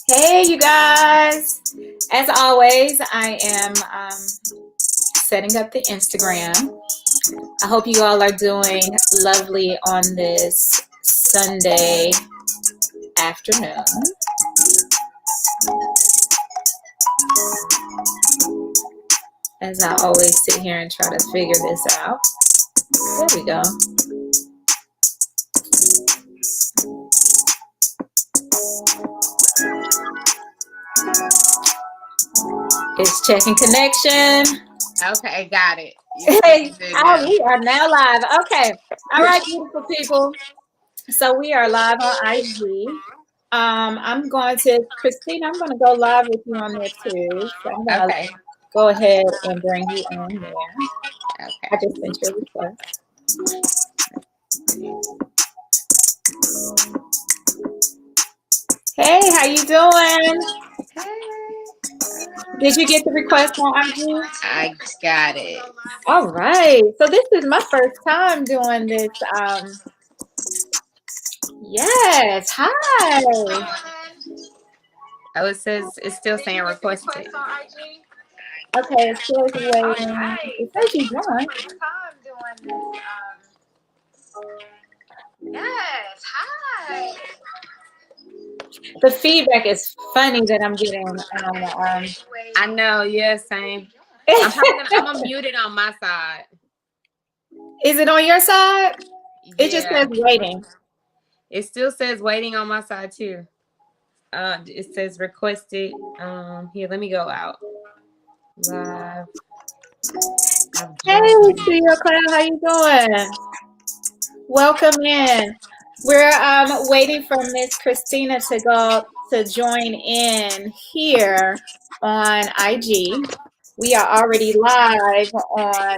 Hey, you guys. As always, I am setting up the Instagram. I hope you all are doing lovely on this Sunday afternoon. As I always sit here and try to figure this out. There we go. It's checking connection. Okay, got it. Hey, we are now live. Okay. All right, beautiful people. So we are live on IG. I'm going to, Christine, I'm going to go live with you on there too. So I'm going to go ahead and bring you on there. Okay. I just sent you a request. Hey, how you doing? Hey. Did you get the request on IG? I got it. All right. So this is my first time doing this. Yes. Hi. Oh, it says it's still saying requested. Okay, it's still waiting. It says you joined. Yes. Hi. The feedback is funny that I'm getting. I know. Yeah, same. I'm muted on my side. Is it on your side? Yeah. It just says waiting. It still says waiting on my side too. It says requested. Here, let me go out. Live. Hey, Studio Cloud, how you doing? Welcome in. We're waiting for Miss Christina to join in here on IG. We are already live on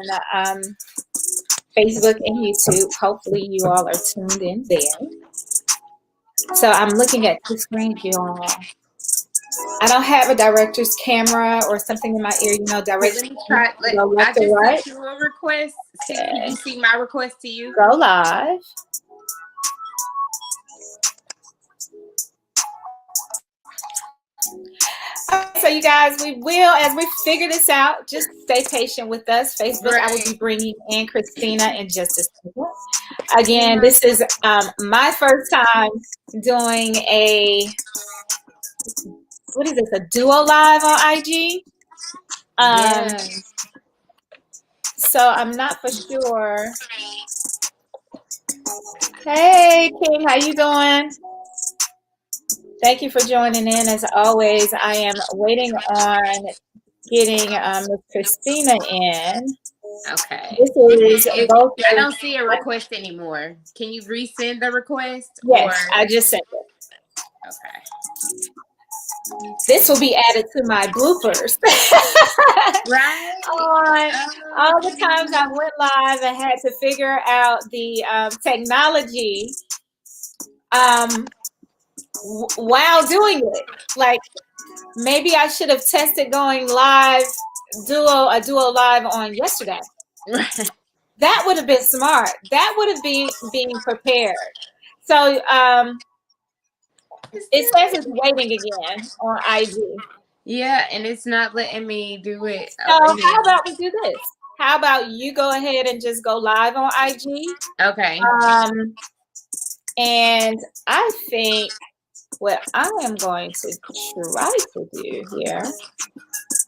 Facebook and YouTube. Hopefully you all are tuned in there. So I'm looking at two screens, you all. I don't have a director's camera or something in my ear, direction. I just sent you a request. Can you see my request to you? Go live. Okay, so you guys, we will, as we figure this out, just stay patient with us. Facebook, I will be bringing in Christina in just a second. Again, this is my first time doing what is this, a duo live on IG? So I'm not for sure. Hey, King, how you doing? Thank you for joining in. As always, I am waiting on getting Miss Christina in. Okay. This is both. I don't see a request anymore. Can you resend the request? Yes, I just sent it. Okay. This will be added to my bloopers. Right. On all the times I went live and had to figure out the technology while doing it. Like, maybe I should have tested going live, a duo live on yesterday. That would have been smart. That would have been being prepared. So it says it's waiting again on IG. Yeah, and it's not letting me do it. So how about we do this? How about you go ahead and just go live on IG? Okay. And I think what I am going to try to do here,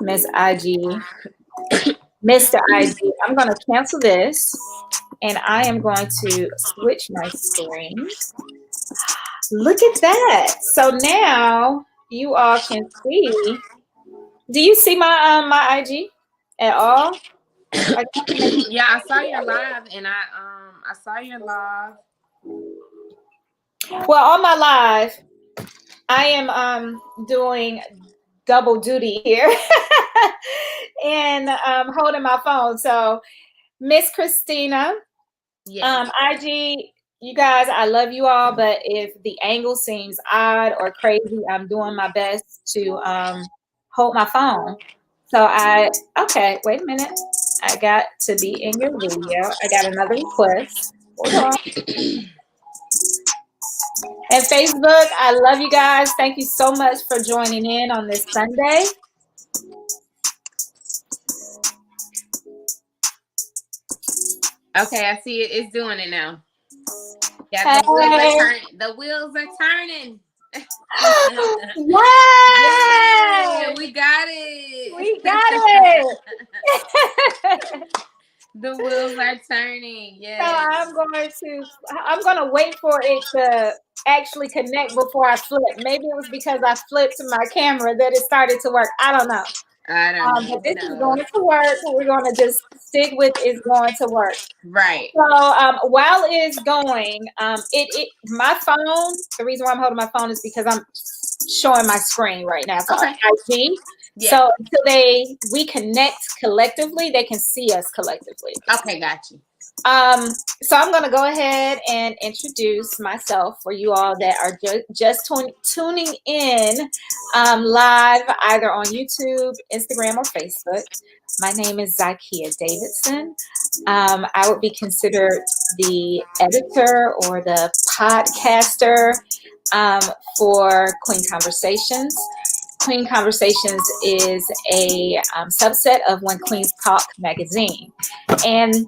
Miss IG, Mr. IG, I'm going to cancel this and I am going to switch my screen. Look at that. So now you all can see. Do you see my IG at all? Yeah, I saw your live and I saw your live. Well, on my live, I am doing double duty here and holding my phone. So Miss Christina, IG, you guys, I love you all, but if the angle seems odd or crazy, I'm doing my best to hold my phone. So okay, wait a minute. I got to be in your video. I got another request. Hold on. And Facebook, I love you guys. Thank you so much for joining in on this Sunday. Okay, I see it. It's doing it now. Yeah, Hey. the wheels are turning. Yay! We got it. We got it. The wheels are turning. Yes. So I'm gonna wait for it to actually connect before I flip. Maybe it was because I flipped my camera that it started to work. I don't know. I don't know. But this is going to work. We're going to just stick with it's going to work. Right. So while it's going, my phone. The reason why I'm holding my phone is because I'm showing my screen right now. So IG. Yeah. So until we connect collectively, they can see us collectively. Okay, got you. So I'm going to go ahead and introduce myself for you all that are just tuning in live either on YouTube, Instagram, or Facebook. My name is Zykia Davidson. I would be considered the editor or the podcaster for Queen Conversations. Queen Conversations is a subset of When Queens Talk magazine. And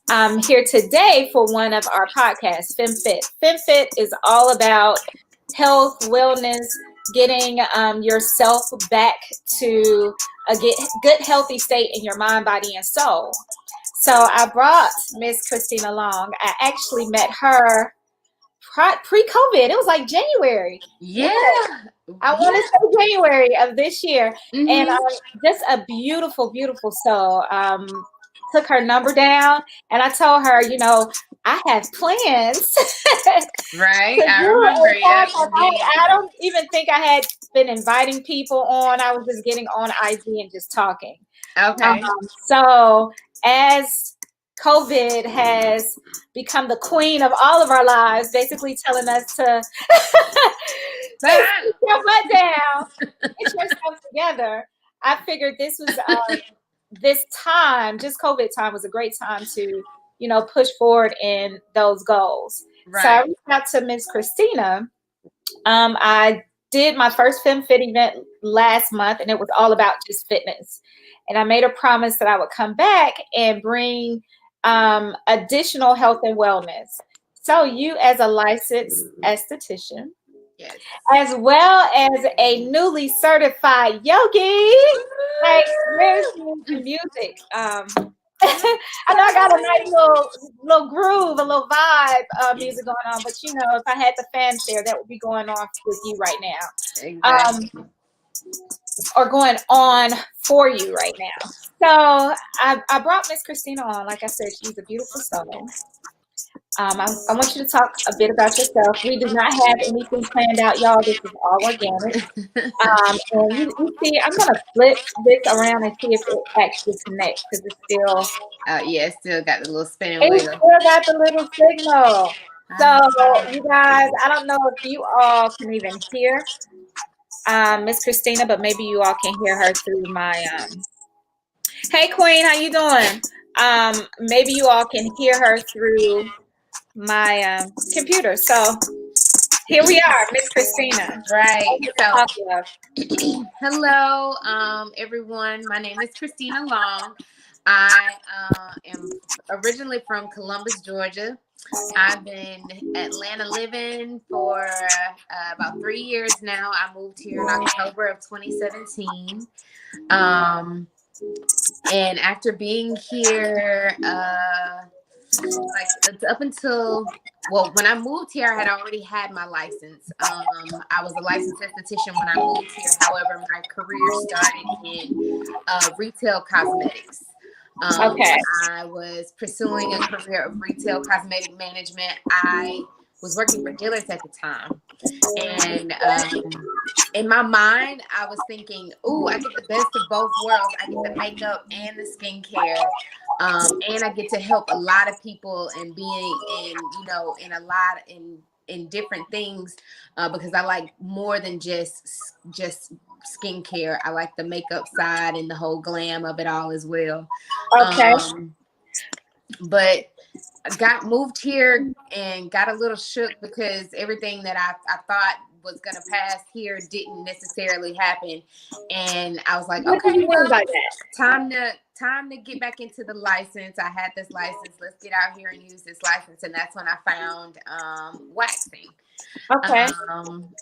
I'm here today for one of our podcasts, Femme Fit. Femme Fit is all about health, wellness, getting yourself back to a good, healthy state in your mind, body, and soul. So I brought Miss Christina along. I actually met her pre-COVID. It was like January. Yeah. I want to say January of this year. Mm-hmm. And just a beautiful, beautiful soul. Took her number down and I told her, I have plans. Right. I remember. Yeah. I don't even think I had been inviting people on. I was just getting on IG and just talking. Okay. So as COVID has become the queen of all of our lives, basically telling us to put your butt down, get yourself together. I figured this was this time, just COVID time, was a great time to, push forward in those goals. Right. So I reached out to Miss Christina. I did my first Femme Fit event last month, and it was all about just fitness. And I made a promise that I would come back and bring additional health and wellness. So you, as a licensed esthetician, yes, as well as a newly certified yogi, like where's the music? I know I got a nice little groove, a little vibe music going on, but if I had the fanfare, that would be going on with you right now. Exactly. Or going on for you right now. So I brought Miss Christina on. Like I said, she's a beautiful soul. I want you to talk a bit about yourself. We do not have anything planned out, y'all. This is all organic. And you see, I'm going to flip this around and see if it actually connects because it's still... yeah, it still got the little spinning wheel. It still got the little signal. So, you guys, I don't know if you all can even hear Miss Christina, but maybe you all can hear her through my... Hey, Queen, how you doing? Maybe you all can hear her through my computer. So here we are, Miss Christina. Right. So, hello, everyone. My name is Christina Long. I am originally from Columbus, Georgia. I've been Atlanta living for about 3 years now. I moved here in October of 2017. And after being here, up until, when I moved here, I had already had my license. I was a licensed esthetician when I moved here. However, my career started in retail cosmetics. I was pursuing a career of retail cosmetic management. I was working for dealers at the time. And in my mind, I was thinking, I get the best of both worlds. I get the makeup and the skincare. And I get to help a lot of people and being in different things because I like more than just skincare. I like the makeup side and the whole glam of it all as well. Okay. But got moved here and got a little shook because everything that I thought was gonna pass here didn't necessarily happen, and I was like, What do okay, you mean well, by that? time to get back into the license. I had this license. Let's get out here and use this license, and that's when I found waxing Okay.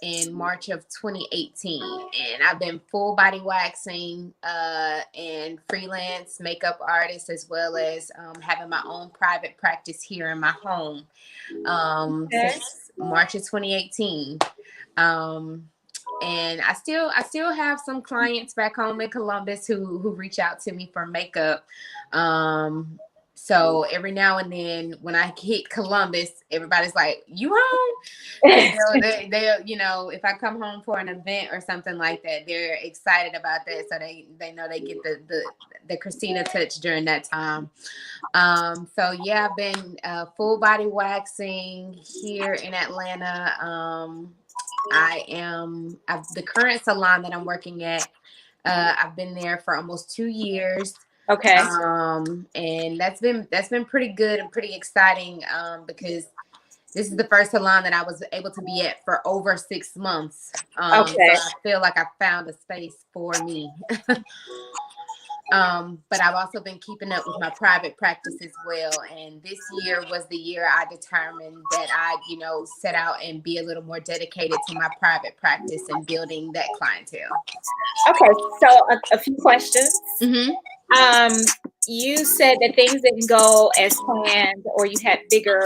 in March of 2018, and I've been full body waxing and freelance makeup artist, as well as having my own private practice here in my home Okay. since March of 2018. um, and I still have some clients back home in Columbus who reach out to me for makeup. So every now and then when I hit Columbus, everybody's like, "You home?" Because they if I come home for an event or something like that, they're excited about that. So they know they get the Christina touch during that time. So yeah, I've been full body waxing here in Atlanta. The current salon that I'm working at. I've been there for almost 2 years. Okay. And that's been pretty good and pretty exciting because this is the first salon that I was able to be at for over 6 months. So Okay. I feel like I found a space for me. But I've also been keeping up with my private practice as well. And this year was the year I determined that I, set out and be a little more dedicated to my private practice and building that clientele. Okay. So a few questions. Mm-hmm. You said that things didn't go as planned, or you had bigger,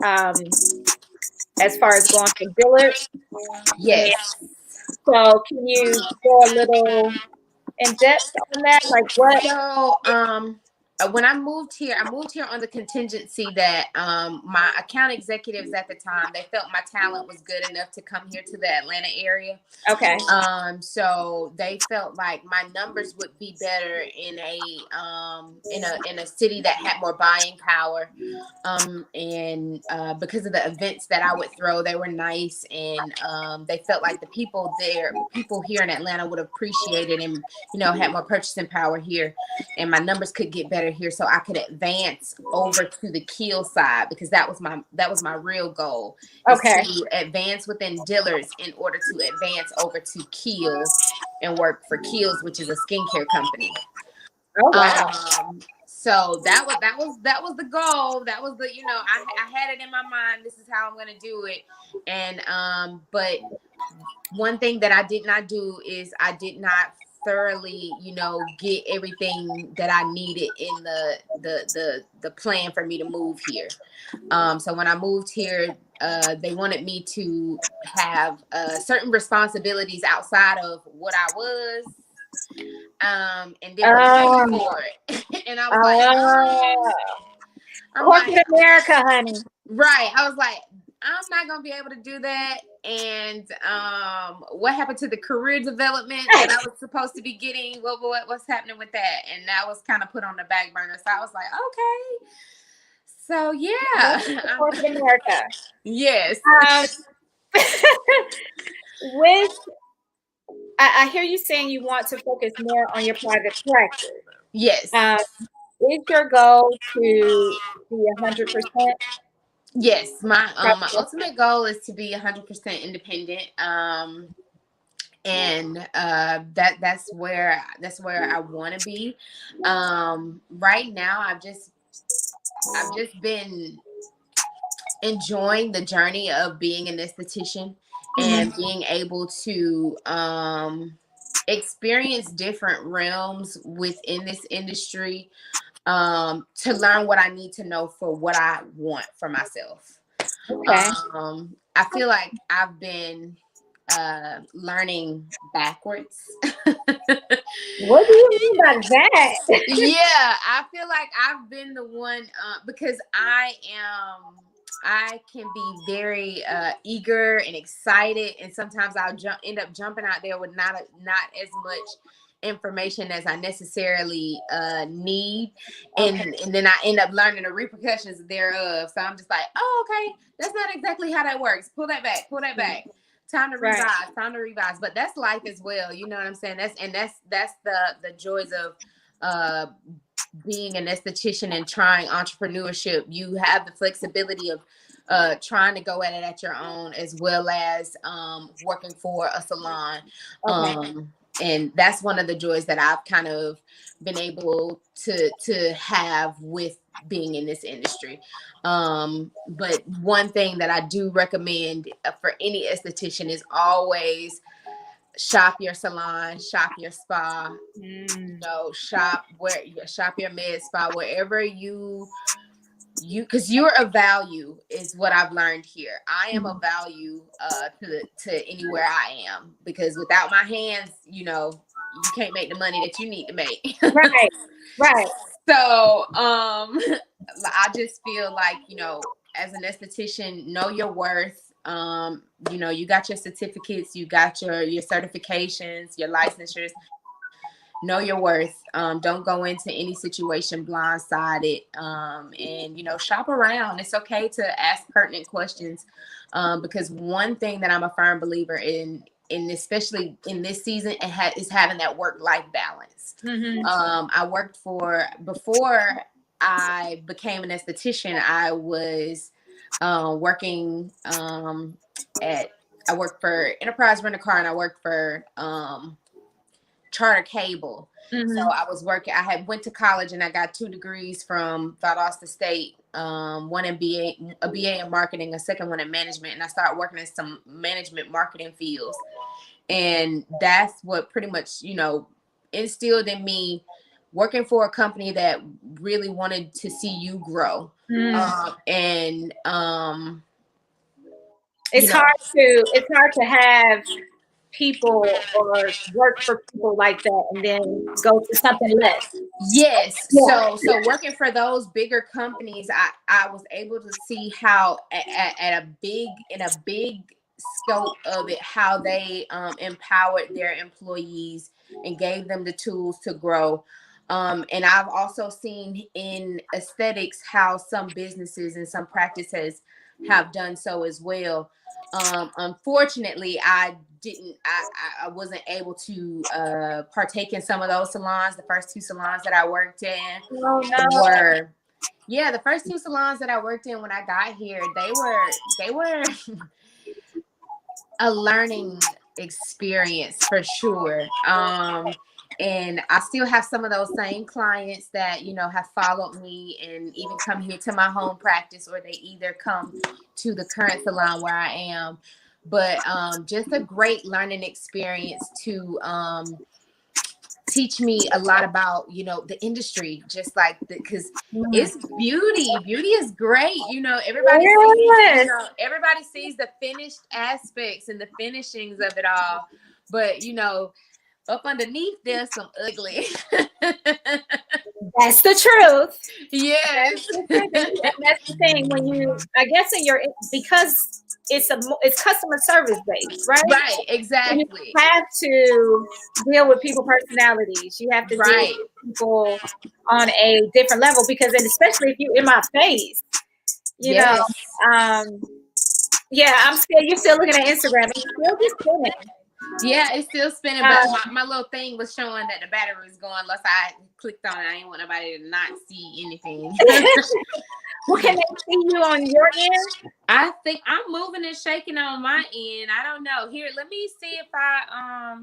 as far as going for billers. And Yes. so, can you go a little in depth on that? Like what? So, when I moved here on the contingency that my account executives at the time, they felt my talent was good enough to come here to the Atlanta area. Okay. So they felt like my numbers would be better in a city that had more buying power. And because of the events that I would throw, they were nice, and they felt like the people here in Atlanta would appreciate it, and had more purchasing power here, and my numbers could get better here, so I could advance over to the Keel side, because that was my real goal. Okay. Is to advance within Dillard's in order to advance over to Keel and work for Kiehl's, which is a skincare company. Oh wow. So that was the goal. That was I had it in my mind. This is how I'm gonna do it. And but one thing that I did not do is I did not thoroughly, get everything that I needed in the plan for me to move here. So when I moved here, they wanted me to have certain responsibilities outside of what I was, and then were paid for it. And I was like, corporate America, honey. Right. I was like, I'm not gonna be able to do that. And what happened to the career development that I was supposed to be getting? What's happening with that? And that was kind of put on the back burner. So I was like, okay. So yeah, corporate America. Yes. With I hear you saying you want to focus more on your private practice. Yes. Is your goal to be 100%? Yes, my ultimate goal is to be 100% independent. And that's where I want to be. Right now, I've just been enjoying the journey of being an esthetician and being able to experience different realms within this industry, to learn what I need to know for what I want for myself. Okay. I feel like I've been learning backwards. What do you mean by that? Yeah, I feel like I've been the one because I can be very eager and excited, and sometimes I'll end up jumping out there with not as much information as I necessarily need, and then I end up learning the repercussions thereof. So I'm just like, oh, okay, that's not exactly how that works. Pull that back. Time to revise. Right. Time to revise. But that's life as well. You know what I'm saying? That's the joys of being an esthetician and trying entrepreneurship, you have the flexibility of trying to go at it at your own, as well as working for a salon. Okay. And that's one of the joys that I've kind of been able to have with being in this industry. But one thing that I do recommend for any esthetician is always shop your salon, shop your spa, shop your med spa, wherever you because you're a value is what I've learned here. I am a value to anywhere I am, because without my hands, you can't make the money that you need to make. Right. So I just feel like, as an esthetician, know your worth. You got your certificates, you got your certifications, your licensures. Know your worth. Don't go into any situation blindsided. And shop around. It's okay to ask pertinent questions, because one thing that I'm a firm believer in especially in this season, is having that work-life balance. I worked before I became an esthetician, I was working I worked for Enterprise Rent a Car, and I worked for Charter Cable. So I had went to college, and I got 2 degrees from Valdosta State, one in a BA in marketing, a second one in management, and I started working in some management marketing fields. And that's what pretty much, instilled in me working for a company that really wanted to see you grow. It's hard to have people or work for people like that and then go to something less. Yes. So working for those bigger companies, I was able to see how in a big scope of it, how they empowered their employees and gave them the tools to grow. And I've also seen in aesthetics how some businesses and some practices have done so as well. Unfortunately, I wasn't able to partake in some of those salons. The first 2 salons that I worked in were the first 2 salons that I worked in when I got here, they were a learning experience for sure. And I still have some of those same clients that, have followed me and even come here to my home practice, or they either come to the current salon where I am. But just a great learning experience to teach me a lot about, the industry, just like because it's beauty. Beauty is great. Everybody sees the finished aspects and the finishings of it all. But, up underneath there's some ugly. That's the truth. Yes. That's the thing because it's customer service based, right? Right, exactly. You have to deal with people personalities. You have to deal with people on a different level, because especially if you're in my face, I'm still, you're still looking at Instagram. It's still just spinning. Yeah, it's still spinning, but my little thing was showing that the battery was going. Unless I clicked on it, I didn't want nobody to not see anything. Well, can they see you on your end? I think I'm moving and shaking on my end. I don't know. Here, let me see if I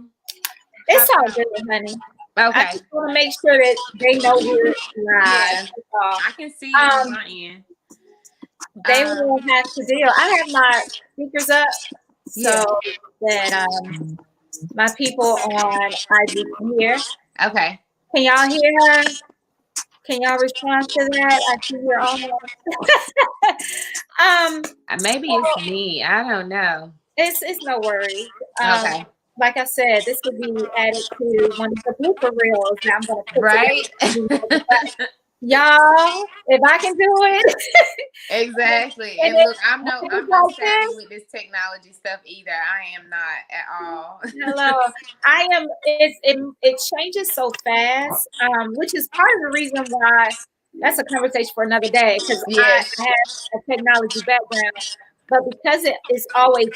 It's all good, honey. Okay. I just want to make sure that they know we're live. Yeah. I can see you on my end. They will have to deal. I have my speakers up so that my people on IG can hear. Okay. Can y'all hear her? Can y'all respond to that? I see you're on. Maybe it's me. I don't know. It's no worries. Okay. Like I said, this will be added to one of the blooper reels that I'm going to put right. Y'all, if I can do it. Exactly. And look, I'm not savvy with this technology stuff either. I am not at all. Hello. I am. It changes so fast, which is part of the reason why. That's a conversation for another day, because I have a technology background, but because it always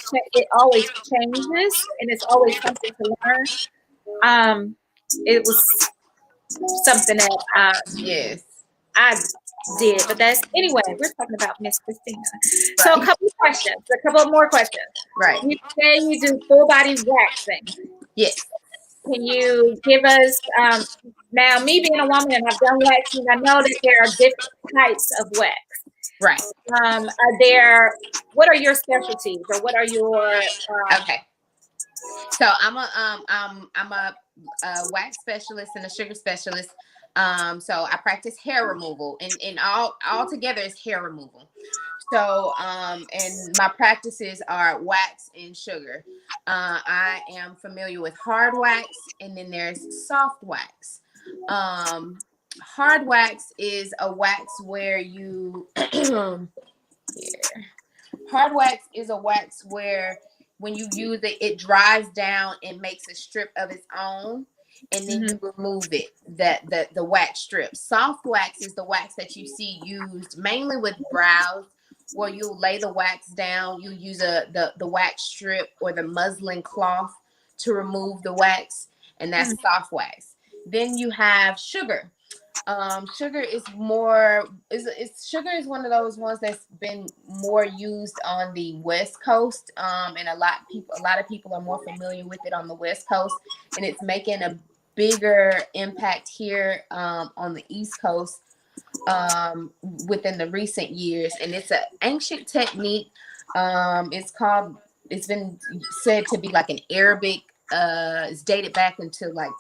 changes and it's always something to learn. It was something that Yes. I did. But that's anyway. We're talking about Miss Christina. So a Right. couple of questions. A couple more questions. Right. You say you do full body waxing. Yes. Can you give us now? Me being a woman and I've done waxing, I know that there are different types of wax. Right. Are there? What are your specialties, or what are your? Okay. So I'm a wax specialist and a sugar specialist. So I practice hair removal, and all together is hair removal. So and my practices are wax and sugar. I am familiar with hard wax, and then there's soft wax. Hard wax is a wax where you here. Hard wax is a wax where when you use it, it dries down and makes a strip of its own, and then you remove it, the wax strip. Soft wax is the wax that you see used mainly with brows, where you lay the wax down, you use the wax strip or the muslin cloth to remove the wax, and that's soft wax. Then you have sugar. Sugar is more sugar is one of those ones that's been more used on the West Coast, and a lot of people are more familiar with it on the West Coast, and it's making a bigger impact here on the East Coast within the recent years, and it's an ancient technique. It's been said to be like an Arabic. It's dated back into like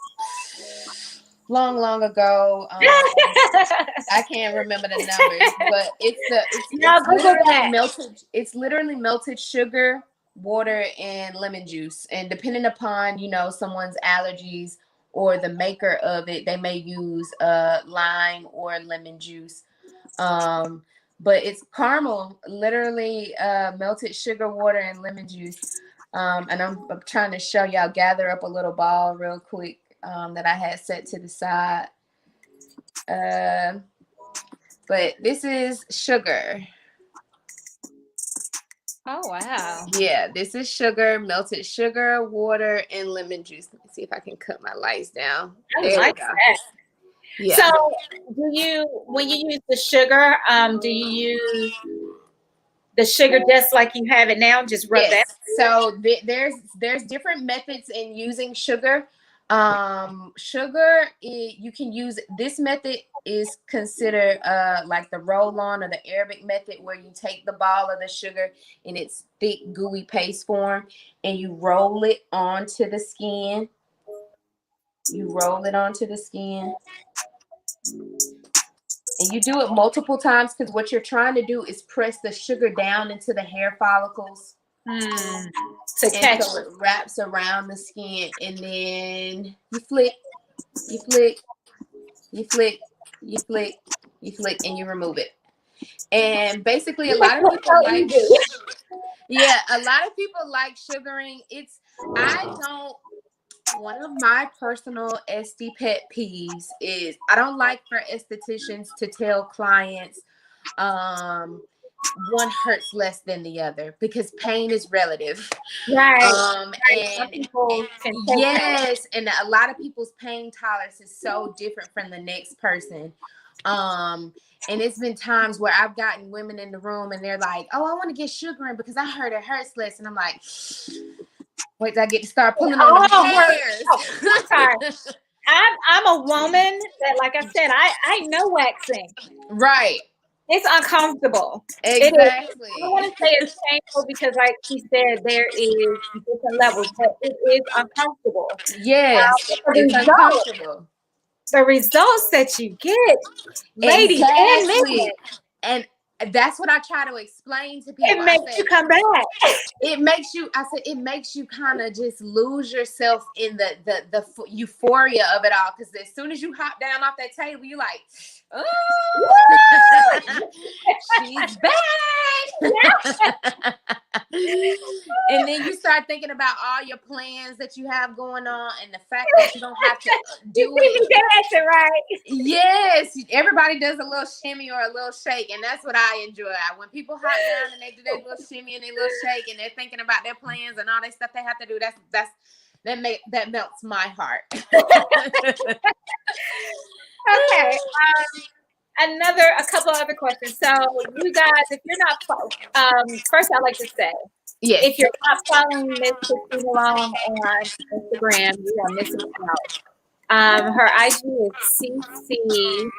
long ago. I can't remember the numbers, but it's literally melted sugar, water, and lemon juice. And depending upon, someone's allergies or the maker of it, they may use lime or lemon juice. But it's caramel, literally melted sugar, water, and lemon juice. And I'm trying to show y'all, gather up a little ball real quick that I had set to the side. But this is sugar. Oh, wow. Yeah, this is sugar, melted sugar, water, and lemon juice. Let me see if I can cut my lights down. There we go. That. Yeah. So, when you use the sugar, do you use the sugar just like you have it now? Just rub that. So there's different methods in using sugar. You can use this method is considered like the roll-on or the Arabic method, where you take the ball of the sugar in its thick gooey paste form and you roll it onto the skin. And you do it multiple times, because what you're trying to do is press the sugar down into the hair follicles. So it wraps around the skin, and then you flick, and you remove it. And basically, a lot of people like sugaring. One of my personal SD pet peeves is I don't like for estheticians to tell clients one hurts less than the other, because pain is relative. Right. And yes, and a lot of people's pain tolerance is so different from the next person. And it's been times where I've gotten women in the room and they're like, "Oh, I want to get sugaring because I heard it hurts less," and I'm like, wait till I get to start pulling on the hairs. I'm sorry. I'm a woman that, like I said, I know waxing. Right. It's uncomfortable. Exactly. I don't want to say it's painful, because, like he said, there is different levels, but it is uncomfortable. Yes, it's uncomfortable. The results that you get, ladies and men, and that's what I try to explain to people. It makes you come back. It makes you kind of just lose yourself in the euphoria of it all. Because as soon as you hop down off that table, you're like, "Oh, she's back." And then you start thinking about all your plans that you have going on, and the fact that you don't have to do it. Right? Yes, everybody does a little shimmy or a little shake, and that's what I enjoy. When people hop down and they do their little shimmy and their little shake, and they're thinking about their plans and all that stuff they have to do, that melts my heart. Okay. A couple other questions. So you guys, if you're not, first I'd like to say, Yes. if you're not following Miss Christina Long on Instagram, you are missing out. Her IG is CC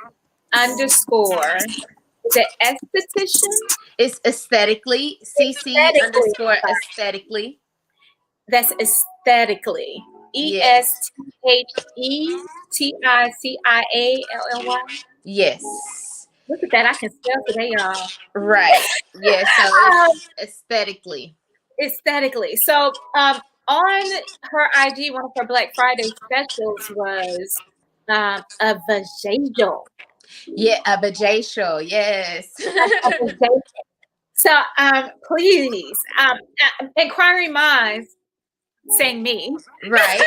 underscore, is it esthetician? It's aesthetically, CC Aesthetically. underscore aesthetically. That's aesthetically. Yes. ESTHETICIALLY. Yes. Look at that. I can spell today, y'all. Right. Yes. So it's aesthetically. Aesthetically. So on her IG, one of her Black Friday specials was a vajacial. Yeah, a vajacial. Yes. A vajacial. So please, inquiring minds, saying me, Right.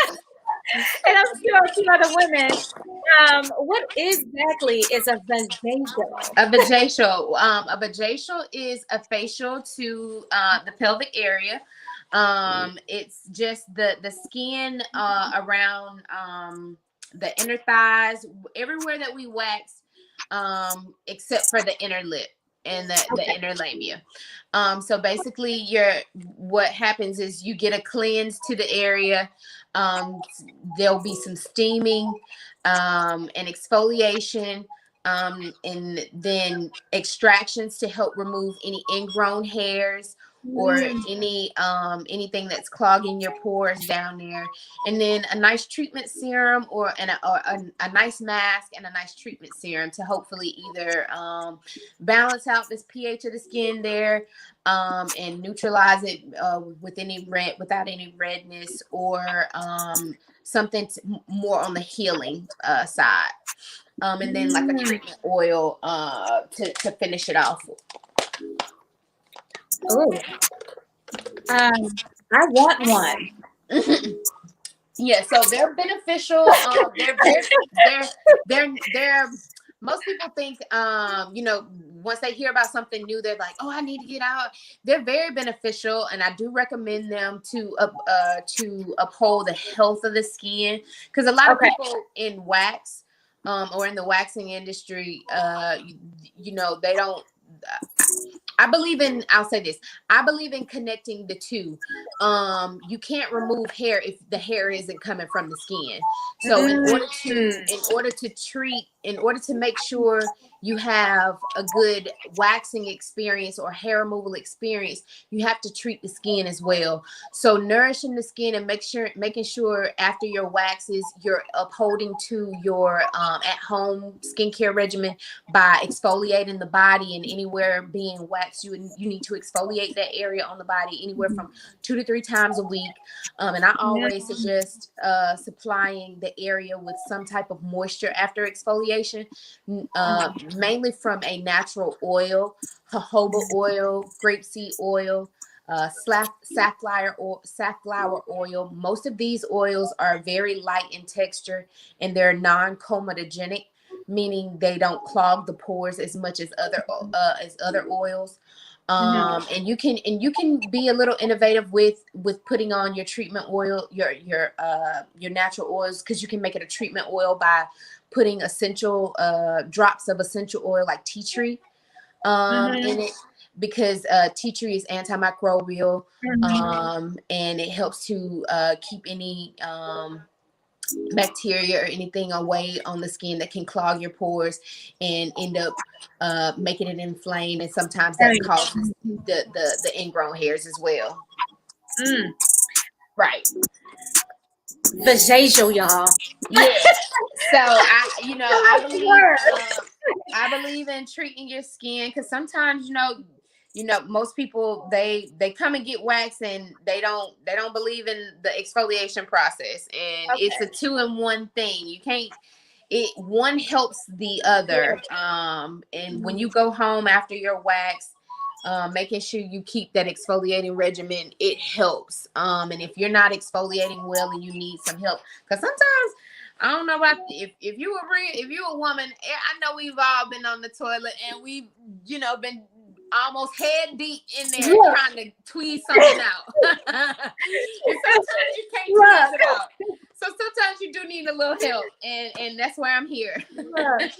and I'm sure a few other women. What exactly is a vajacial? A vajacial. A vajacial is a facial to the pelvic area. It's just the skin around the inner thighs, everywhere that we wax, except for the inner lip and the inner labia. So basically, what happens is you get a cleanse to the area. There'll be some steaming and exfoliation. And then extractions to help remove any ingrown hairs or anything that's clogging your pores down there, and then a nice treatment serum or a nice mask and a nice treatment serum to hopefully either balance out this pH of the skin there, and neutralize it without any redness, or something more on the healing side. And then like a treatment oil to finish it off. Oh, I want one. Yeah, so they're beneficial. They're most people think, once they hear about something new, they're like, oh, I need to get out. They're very beneficial, and I do recommend them to uphold the health of the skin, because a lot of people in wax or in the waxing industry, they don't. I'll say this. I believe in connecting the two. You can't remove hair if the hair isn't coming from the skin. So in order to make sure you have a good waxing experience or hair removal experience, you have to treat the skin as well. So nourishing the skin and making sure after your waxes, you're upholding to your at-home skincare regimen by exfoliating the body, and anywhere being waxed, you need to exfoliate that area on the body anywhere from 2 to 3 times a week. And I always suggest supplying the area with some type of moisture after exfoliation, mainly from a natural oil, jojoba oil, grapeseed oil, safflower oil. Most of these oils are very light in texture, and they're non-comedogenic, meaning they don't clog the pores as much as other oils. And you can be a little innovative with putting on your treatment oil, your natural oils, because you can make it a treatment oil by putting essential drops of essential oil like tea tree in it, because tea tree is antimicrobial, and it helps to keep any bacteria or anything away on the skin that can clog your pores and end up making it inflamed, and sometimes that causes the ingrown hairs as well. Right. Vajacial, y'all. Yeah. So I believe in treating your skin, because sometimes most people they come and get waxed and they don't believe in the exfoliation process, and it's a 2-in-1 thing. You can't. One helps the other. And when you go home after your wax, making sure you keep that exfoliating regimen, it helps. And if you're not exfoliating well and you need some help, because sometimes, I don't know about if you're a woman, I know we've all been on the toilet and we've been almost head deep in there Look, trying to tweeze something out. And sometimes you can't tweeze it out. So sometimes you do need a little help, and that's why I'm here. look.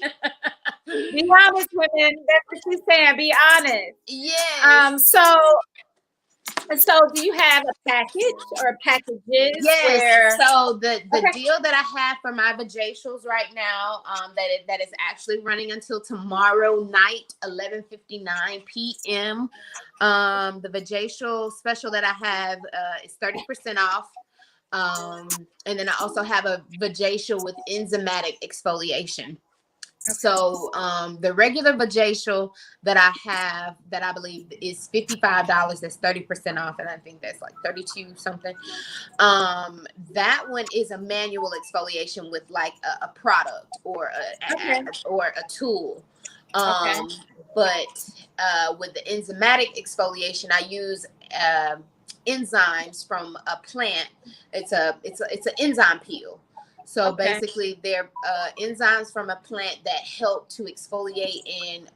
Be honest, women. That's what she's saying. Be honest. Yes. So do you have a package or packages Yes. where? So the Okay. deal that I have for my vajacials right now, that is actually running until tomorrow night, 11:59 p.m. The vajacial special that I have is 30% off. And then I also have a vajacial with enzymatic exfoliation. So the regular vajacial that I have, that I believe is $55, that's 30% off, and I think that's like 32 something. That one is a manual exfoliation with like a product or Okay. a tool. Okay. But with the enzymatic exfoliation, I use enzymes from a plant. It's an enzyme peel. So Okay. basically, they're enzymes from a plant that help to exfoliate and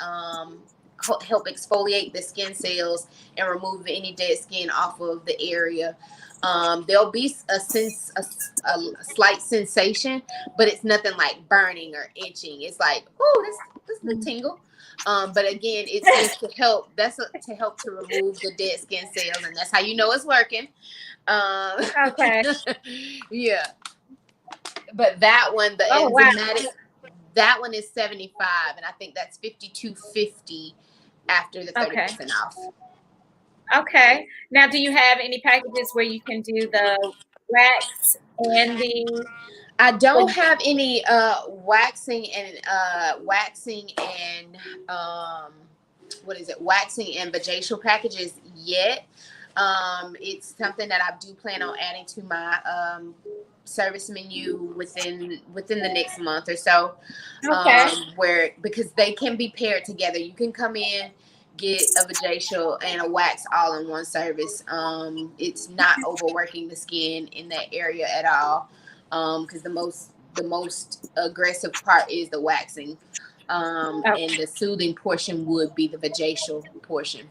help exfoliate the skin cells and remove any dead skin off of the area. There'll be a slight sensation, but it's nothing like burning or itching. It's like, oh, this little tingle. But again, it's just to help. To help to remove the dead skin cells, and that's how you know it's working. Okay. Yeah. But that one, the enzymatic, that one is 75, and I think that's 52.50 after the 30% off. Okay. Now, do you have any packages where you can do the wax and the? I don't have any waxing and what is it? Waxing and vajacial packages yet. It's something that I do plan on adding to my service menu within the next month or so. Where, because they can be paired together. You can come in, get a vajacial and a wax all in one service. It's not overworking the skin in that area at all. Because the most aggressive part is the waxing. And the soothing portion would be the vajacial portion.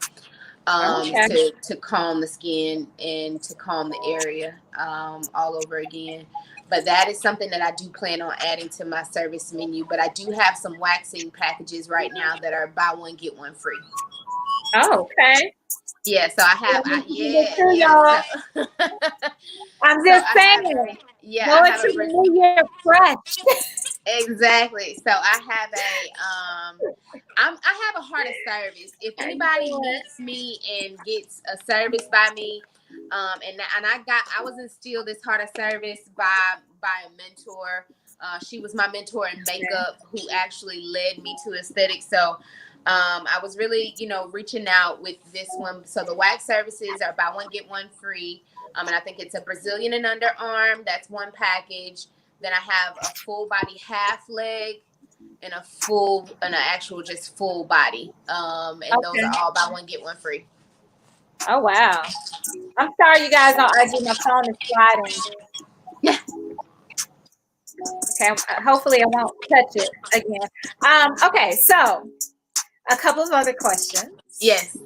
To calm the skin and to calm the area all over again. But that is something that I do plan on adding to my service menu. But I do have some waxing packages right now that are buy one get one free. Oh, okay. Yeah, so I have. I'm just saying. I have a New Year fresh. Exactly. So I have I have a heart of service. If anybody meets me and gets a service by me, and I was instilled this heart of service by a mentor. She was my mentor in makeup, who actually led me to aesthetics. So I was really, reaching out with this one. So the wax services are buy one get one free. And I think it's a Brazilian and underarm. That's one package. Then I have a full body half leg and an actual just full body. And those are all buy one get one free. Oh wow! I'm sorry, you guys don't argue. My phone is sliding. Yeah. Okay. Hopefully, I won't touch it again. Okay. So, a couple of other questions. Yes.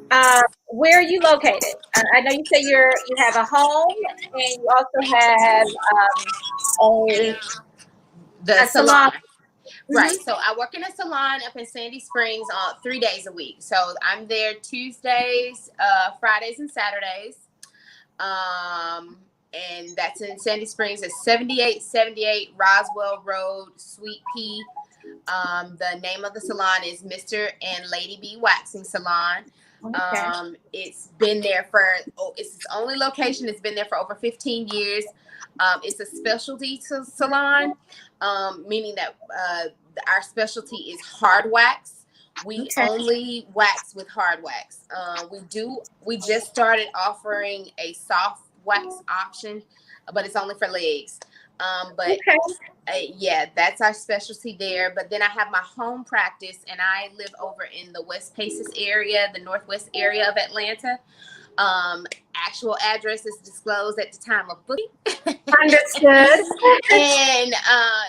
Where are you located? I know you say you have a home, and you also have a salon. Right. So I work in a salon up in Sandy Springs 3 days a week. So I'm there Tuesdays, Fridays, and Saturdays. And that's in Sandy Springs. It's 7878 Roswell Road, Suite P. The name of the salon is Mr. and Lady B Waxing Salon. Okay. It's been there it's its only location. It's been there for over 15 years. It's a specialty salon, meaning that our specialty is hard wax. We only wax with hard wax. We just started offering a soft wax option, but it's only for legs. Yeah, that's our specialty there. But then I have my home practice, and I live over in the West Paces area, the northwest area of Atlanta. Actual address is disclosed at the time of booking. Understood. And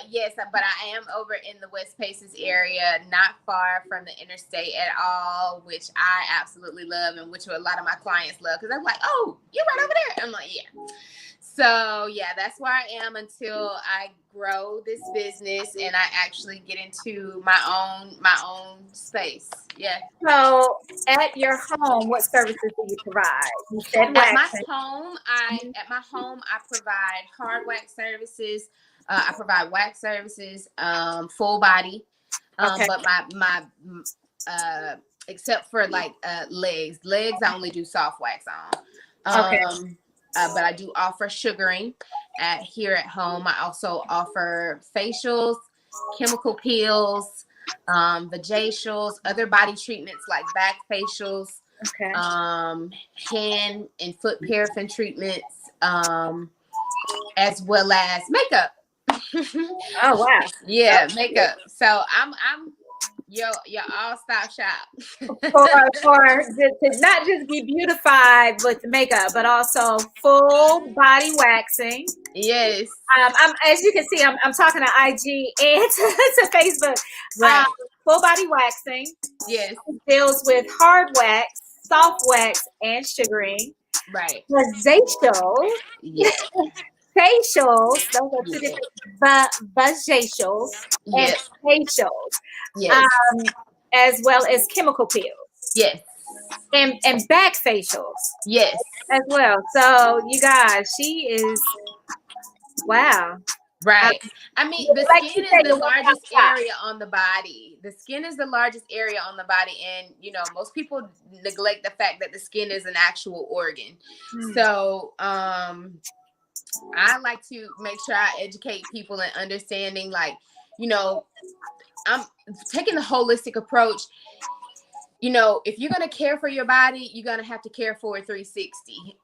yes, but I am over in the West Paces area, not far from the interstate at all, which I absolutely love, and which a lot of my clients love, because I'm like, oh, you're right over there. I'm like, yeah. So yeah, that's where I am until I grow this business and I actually get into my own space. Yeah. So at your home, what services do you provide? You said waxing. At my home I provide hard wax services. I provide wax services, full body. Okay. But my except for like legs I only do soft wax on. Okay. But I do offer sugaring here at home. I also offer facials, chemical peels, vajacials, other body treatments like back facials, Okay. hand and foot paraffin treatments, as well as makeup. Oh wow. Yeah, makeup. So I'm your all-stop shop. for to not just be beautified with makeup, but also full body waxing. Yes. I'm, as you can see, I'm talking to IG and to Facebook. Right. Full body waxing. Yes. Deals with hard wax, soft wax, and sugaring. Right. Vajacials. Yes. Facials. Those are two different vajacials and facials. Yes. As well as chemical peels. Yes. And back facials. Yes. As well. So you guys, she is wow. Right. I mean, the skin is the largest area on the body. The skin is the largest area on the body. And, you know, most people neglect the fact that the skin is an actual organ. So, I like to make sure I educate people in understanding, like, you know, I'm taking the holistic approach. You know, if you're going to care for your body, you're going to have to care for it 360.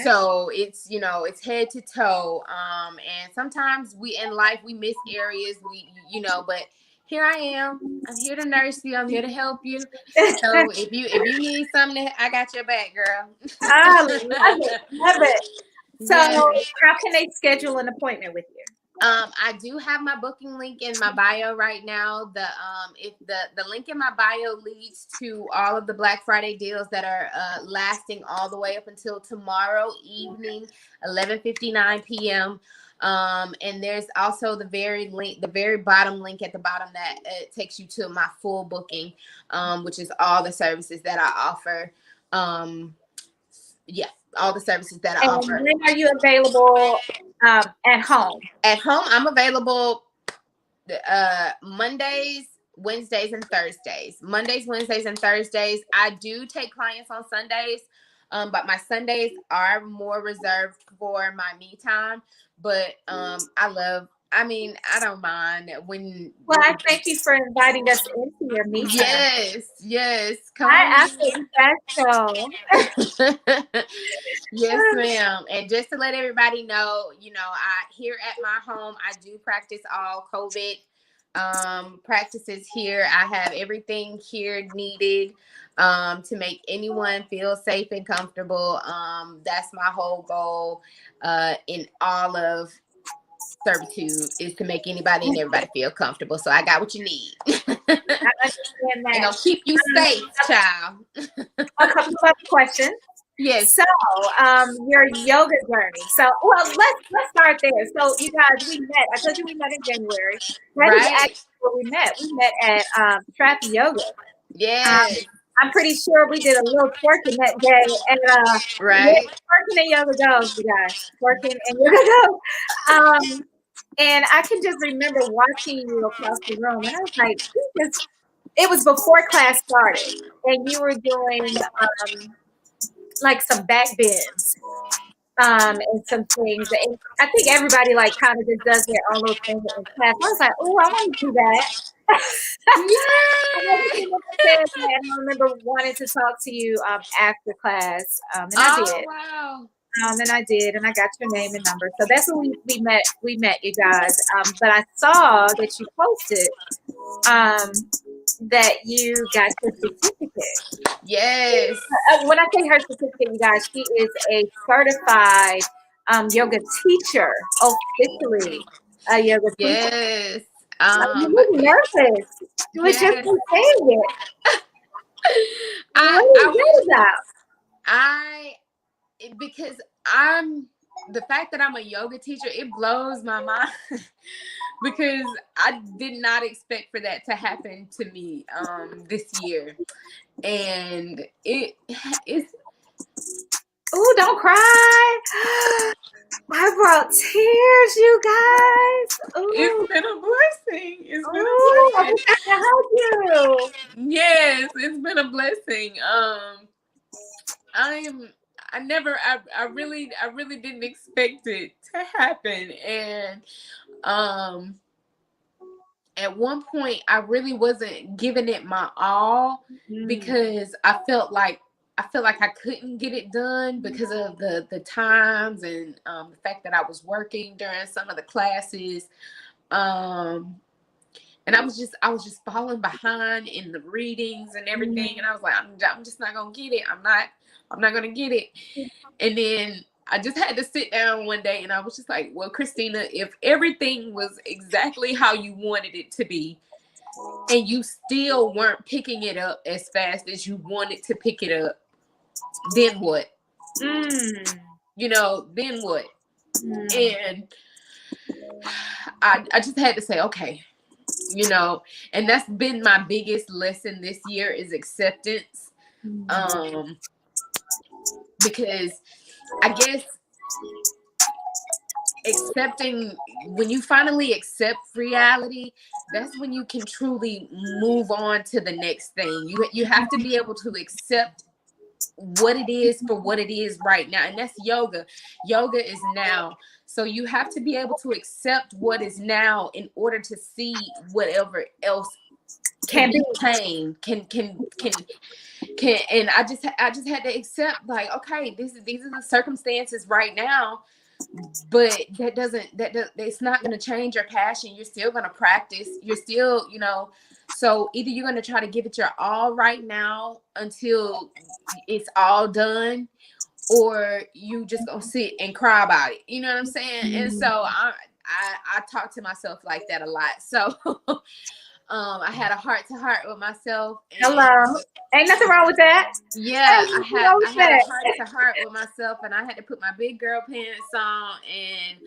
So it's, you know, it's head to toe. And sometimes in life, we miss areas, but here I am. I'm here to nurse you. I'm here to help you. So if you need something, I got your back, girl. I love it. So how can they schedule an appointment with you? I do have my booking link in my bio right now. If the link in my bio leads to all of the Black Friday deals that are lasting all the way up until tomorrow evening, 11:59 p.m. And there's also the very bottom link at the bottom that takes you to my full booking, which is all the services that I offer. All the services that I offer. And when are you available at home? At home, I'm available Mondays, Wednesdays, and Thursdays. Mondays, Wednesdays, and Thursdays. I do take clients on Sundays, but my Sundays are more reserved for my me time. But I don't mind when. Well, I thank you for inviting us into your me time. Yes. Come I think that's so. Yes, ma'am. And just to let everybody know, you know, here at my home, I do practice all COVID practices here. I have everything here needed to make anyone feel safe and comfortable. That's my whole goal in all of servitude, is to make anybody and everybody feel comfortable. So I got what you need. I understand that. And I'll keep you safe, child. A couple of questions. Yes. So, your yoga journey. So, well, let's start there. So, you guys, we met. I told you we met in January. That is actually where we met. We met at Trap Yoga. Yes. I'm pretty sure we did a little twerking that day. And twerking and yoga goes, you guys. Twerking and yoga goes. And I can just remember watching you across the room, and I was like, it was before class started, and you were doing like some back bends and some things. And I think everybody like kind of just does their own little thing in class. I was like, oh, I want to do that. I remember wanting to talk to you after class, and I did. Wow. And I did, and I got your name and number. So that's when we met. We met, you guys. But I saw that you posted that you got your certificate. Yes. When I say her certificate, you guys, she is a certified yoga teacher, officially a yoga teacher. Yes. You look nervous. You were just Yes. saying it. I What is I wish that about? I because I'm the fact that I'm a yoga teacher, it blows my mind because I did not expect for that to happen to me this year. And it's Ooh, don't cry. I brought tears, you guys. it's Ooh, been a blessing. It's been a ooh, I blessing. wish I could help you. Yes, it's been a blessing. I'm I really didn't expect it to happen. And um at one point I really wasn't giving it my all Mm, because I felt like I couldn't get it done because of the times and the fact that I was working during some of the classes. Um and I was just falling behind in the readings and everything, and I was like, I'm just not gonna get it. I'm not gonna get it. And then I just had to sit down one day and I was just like, well, Christina, if everything was exactly how you wanted it to be and you still weren't picking it up as fast as you wanted to pick it up, then what? mm, Then what? mm, And I just had to say, okay, and that's been my biggest lesson this year is acceptance. mm, Um, because I guess accepting when you finally accept reality, that's when you can truly move on to the next thing. You have to be able to accept what it is for what it is right now, and that's yoga is now. So you have to be able to accept what is now in order to see whatever else can Can't be. be tamed, can and I just had to accept, like, okay, these are the circumstances right now, but it's not going to change your passion. You're still going to practice. You're still, so either you're going to try to give it your all right now until it's all done, or you just gonna sit and cry about it. You know what I'm saying? And so I talk to myself like that a lot. So I had a heart to heart with myself, and Hello. Ain't nothing wrong with that. yeah, Ain't I nothing had wrong I with had a that. heart to heart with myself, and I had to put my big girl pants on, and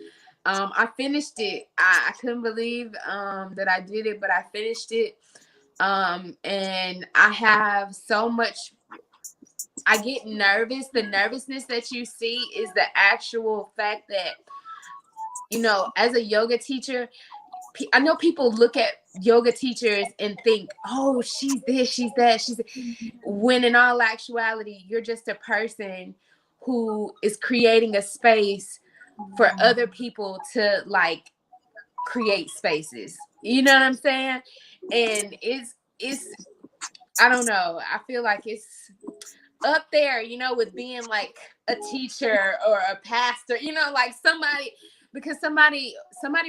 I finished it. I couldn't believe that I did it, but I finished it. And I have so much. I get nervous. The nervousness that you see is the actual fact that, as a yoga teacher, I know people look at yoga teachers and think, oh, she's this, she's that, when in all actuality, you're just a person who is creating a space for other people to like create spaces. You know what I'm saying? And it's I don't know. I feel like it's up there, with being like a teacher or a pastor, like somebody, because somebody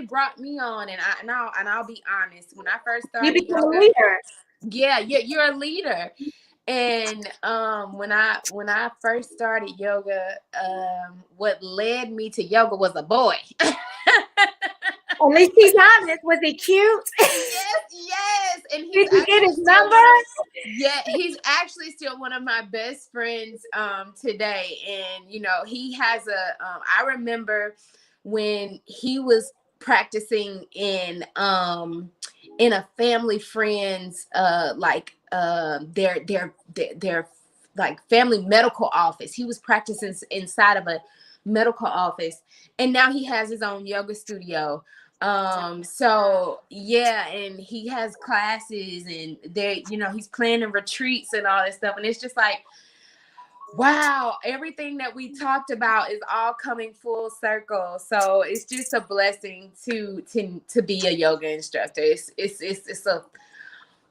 brought me on, and I'll be honest, when I first You started become a yoga, leader. yeah, you're a leader. And when I first started yoga, what led me to yoga was a boy. At least he's honest. Was he cute? Yes, yes. And Did you get his number? he's actually still one of my best friends today. And he has I remember when he was practicing in a family friend's their like family medical office. He was practicing inside of a medical office, and now he has his own yoga studio. So yeah, and he has classes, and he's planning retreats and all this stuff, and it's just like, wow, everything that we talked about is all coming full circle. So it's just a blessing to be a yoga instructor. It's a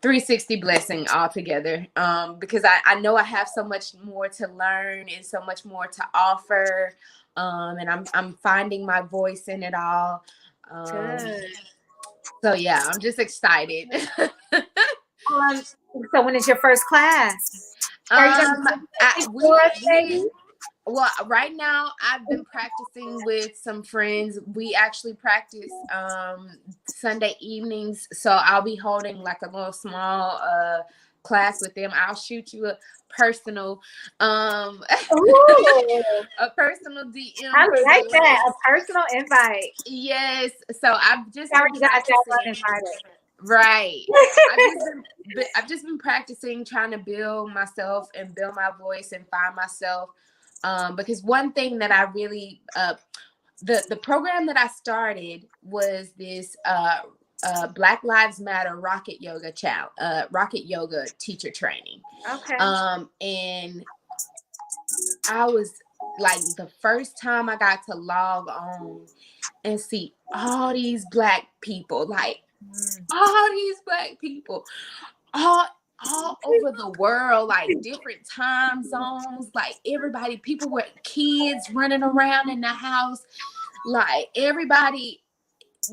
360 blessing altogether, because I know I have so much more to learn and so much more to offer, and I'm finding my voice in it all. Good. So yeah, I'm just excited. Um, so when is your first class? Are you gonna do it for us, baby? Well, right now I've been practicing with some friends. We actually practice Sunday evenings, so I'll be holding like a little small class with them. I'll shoot you a personal Ooh, a personal DM I for like the that. link. A personal invite. Yes, so I've just Sorry, been you guys got practicing. uninvited. Right. I've just been practicing, trying to build myself and build my voice and find myself. Because one thing that I really the program that I started was this Black Lives Matter rocket yoga teacher training. Okay. And I was like, the first time I got to log on and see all these black people, like all these black people, all over the world, like different time zones, like everybody, people with kids running around in the house, like everybody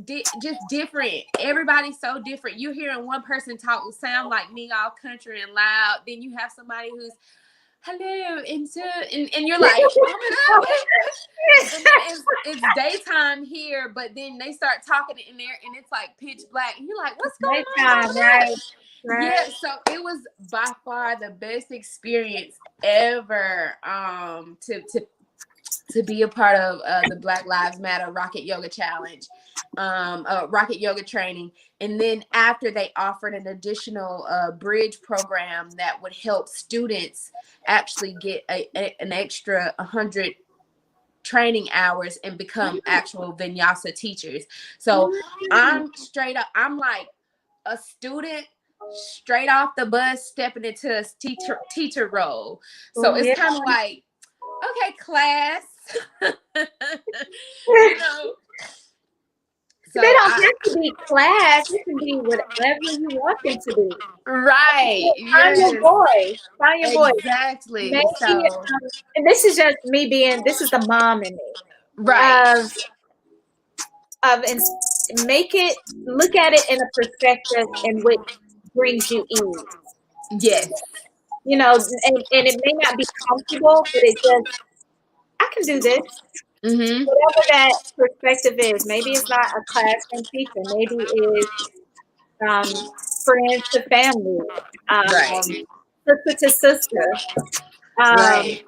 just different. Everybody's so different. You hearing one person talk will sound like me, all country and loud. Then you have somebody who's hello, and you're like, oh my god, and then it's daytime here, but then they start talking in there and it's like pitch black and you're like, what's going on over there? Right. Yeah, so it was by far the best experience ever to be a part of the Black Lives Matter Rocket Yoga Challenge, Rocket Yoga training. And then after, they offered an additional bridge program that would help students actually get an extra 100 training hours and become actual vinyasa teachers. So I'm like a student straight off the bus stepping into a teacher role. So it's kind of like, okay, class. You know, so they don't have to be class. It can be whatever you want them to be. Right. Find your voice. Find your voice. Exactly. Maybe, and this is just me this is the mom in me. Right. And look at it in a perspective in which brings you ease. Yes. You know, and it may not be comfortable, but it just, I can do this. Mm-hmm. Whatever that perspective is. Maybe it's not a classroom teacher. Maybe it's friends to family, Right. sister to sister. Right.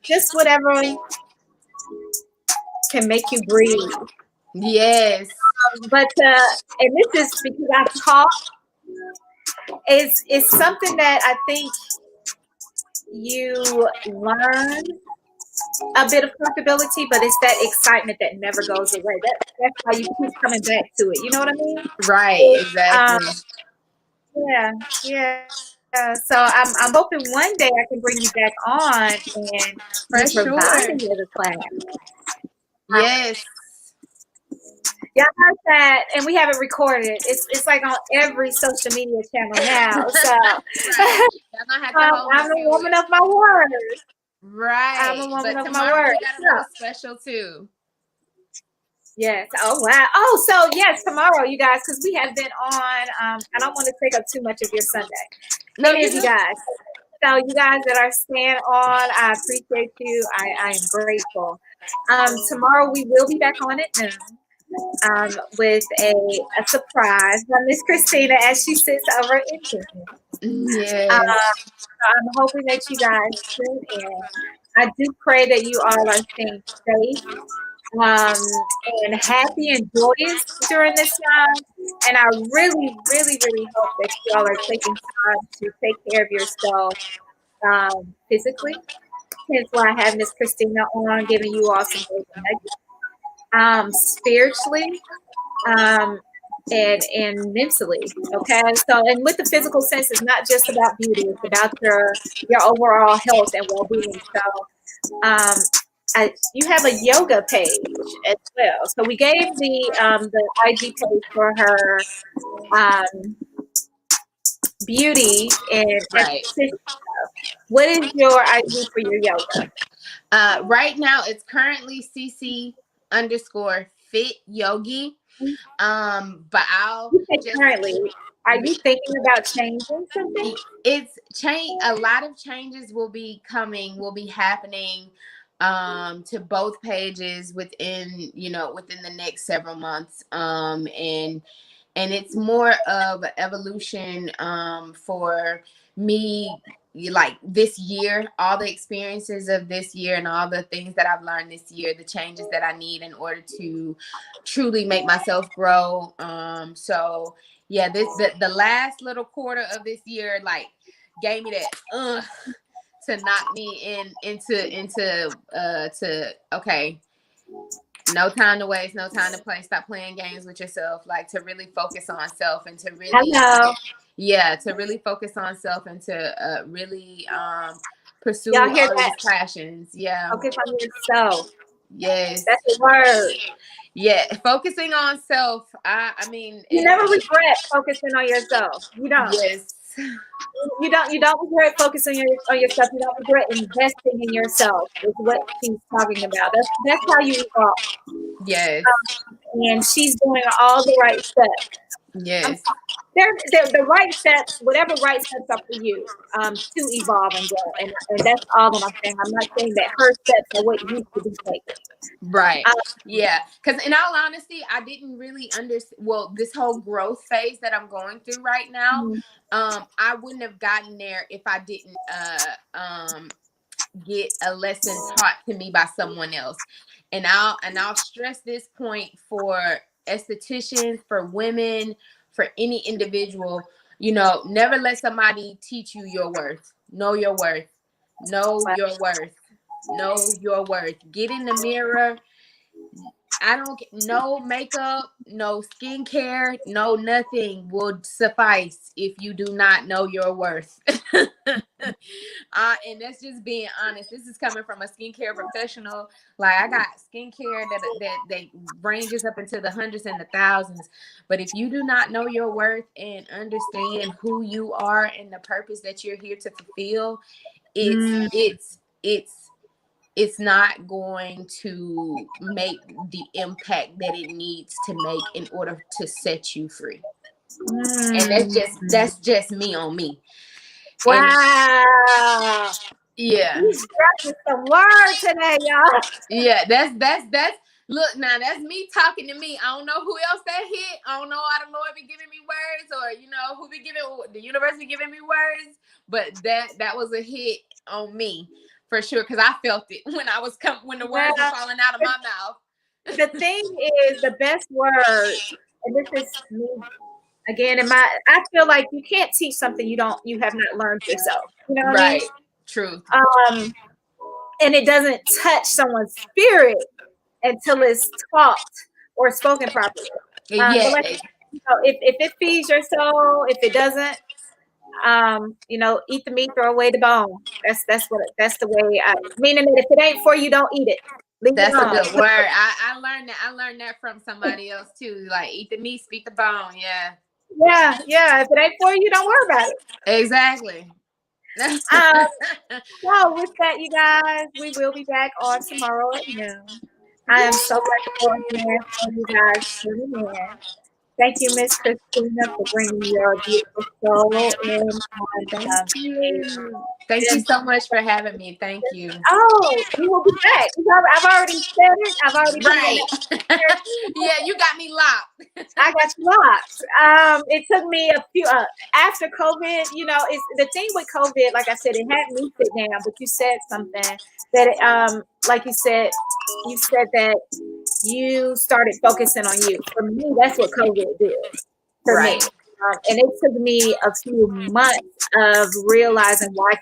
Just whatever can make you breathe. Yes. But and this is because I've taught. It's something that I think you learn a bit of comfortability, but it's that excitement that never goes away. That's why you keep coming back to it. You know what I mean? Right. Exactly. Yeah. So I'm hoping one day I can bring you back on and For you provide sure. me with a class. Yes. Yeah, I heard that, and we have it recorded. It's like on every social media channel now. So I'm a woman of my word. Right. I'm a woman but of my tomorrow word. we got a little special too. Yes. Oh wow. Oh, so yes, tomorrow, you guys, because we have been on. I don't want to take up too much of your Sunday. No, It is, you guys. So you guys that are staying on, I appreciate you. I am grateful. Tomorrow we will be back on at noon with a surprise by Miss Christina as she sits over in here. Yes. I'm hoping that you guys tune in. I do pray that you all are staying safe and happy and joyous during this time. And I really, really, really hope that you all are taking time to take care of yourself physically. Hence why I have Miss Christina on, giving you all some great nuggets. Spiritually, and mentally. Okay. So, and with the physical sense, it's not just about beauty, it's about your overall health and well-being. So you have a yoga page as well. So we gave the IG page for her beauty and Right. What is your IG for your yoga? Right now it's currently CC_fit yogi. But I'll currently. Are you thinking about changing something? It's change. A lot of changes will be happening to both pages within the next several months. And it's more of an evolution for me, like this year, all the experiences of this year and all the things that I've learned this year, the changes that I need in order to truly make myself grow. So yeah, the last little quarter of this year like gave me that to knock me into to okay, no time to waste, no time to play, stop playing games with yourself, like to really focus on self and to really Hello. to really focus on self and to really pursue Y'all all hear these that? passions. Yeah. Focus on yourself. Yes. That's the word. Yeah, focusing on self. I mean, You never regret focusing on yourself. You don't. yes. You don't regret focusing on yourself. You don't regret investing in yourself. Is what she's talking about. That's how you evolve. Yes. And she's doing all the right steps. Yes. They're the right steps, whatever right steps are for you, to evolve and grow. And that's all that I'm saying. I'm not saying that her steps are what you should be taking. Right. Yeah. Because in all honesty, I didn't really understand. Well, this whole growth phase that I'm going through right now, I wouldn't have gotten there if I didn't get a lesson taught to me by someone else. And I'll stress this point for estheticians, for women, for any individual. Never let somebody teach you your worth. Know your worth. Know your worth. Know your worth. Get in the mirror. No makeup, no skincare, no nothing will suffice if you do not know your worth. And that's just being honest. This is coming from a skincare professional. Like I got skincare that ranges up into the hundreds and the thousands. But if you do not know your worth and understand who you are and the purpose that you're here to fulfill, it's not going to make the impact that it needs to make in order to set you free. And that's just me on me. Wow. Yeah. You dropped some words today, y'all. Yeah, that's look now, that's me talking to me. I don't know who else that hit. I don't know how the Lord be giving me words, or who be giving the universe be giving me words, but that was a hit on me. For sure, because I felt it when the words were falling out of my mouth. The thing is, the best word, and this is me again. I feel like you can't teach something you have not learned yourself. You know what I mean? True. And it doesn't touch someone's spirit until it's taught or spoken properly. But like, if it feeds your soul, if it doesn't, eat the meat, throw away the bone. That's the way. Meaning that if it ain't for you, don't eat it. That's a good word. I learned that. I learned that from somebody else too. Like eat the meat, speak the bone. Yeah. Yeah. If it ain't for you, don't worry about it. Exactly. So with that, you guys, we will be back on tomorrow at noon. I am so grateful for you guys tuning in. Thank you, Miss Christina, for bringing your beautiful soul in. Thank you. Thank you so much for having me. Thank you. Oh, we will be back. I've already said it. I've already Yeah, you got me locked. I got you locked. It took me a few after COVID. It's the thing with COVID. Like I said, it had me sit down. But you said something that, like you said that you started focusing on you. For me, that's what COVID did for me. And it took me a few months of realizing why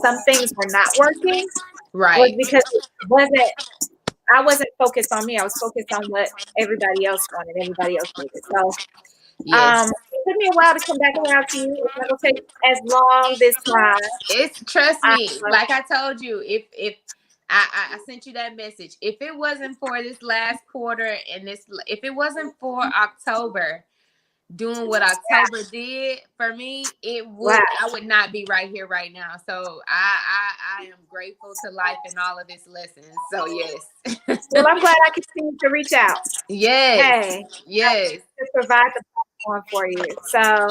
some things were not working. Was because I wasn't focused on me. I was focused on what everybody else wanted, everybody else needed. So it took me a while to come back around to you. It's not gonna take as long this time. Trust me, like I told you, if I sent you that message. If it wasn't for this last quarter and if it wasn't for October doing what October did for me, I would not be right here right now. So I am grateful to life and all of its lessons. So yes. Well, I'm glad I continue to reach out. Yes. Hey, yes. to provide the on for you. So,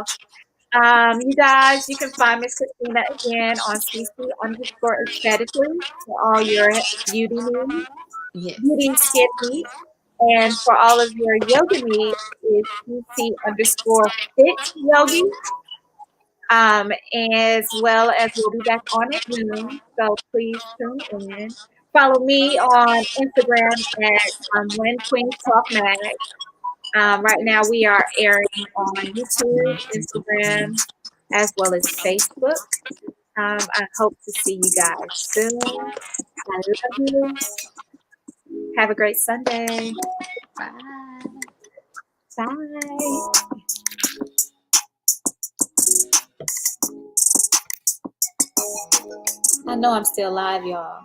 you guys, you can find Miss Christina again on CC_aesthetically for all your beauty needs, Yes. beauty skin needs. And for all of your yoga needs is CC_fit yogi. As well as we'll be back on at noon. So please tune in. Follow me on Instagram at When Queens Talk Mag. Right now we are airing on YouTube, Instagram, as well as Facebook. I hope to see you guys soon. I love you. Have a great Sunday. Bye. Bye. I know I'm still live, y'all.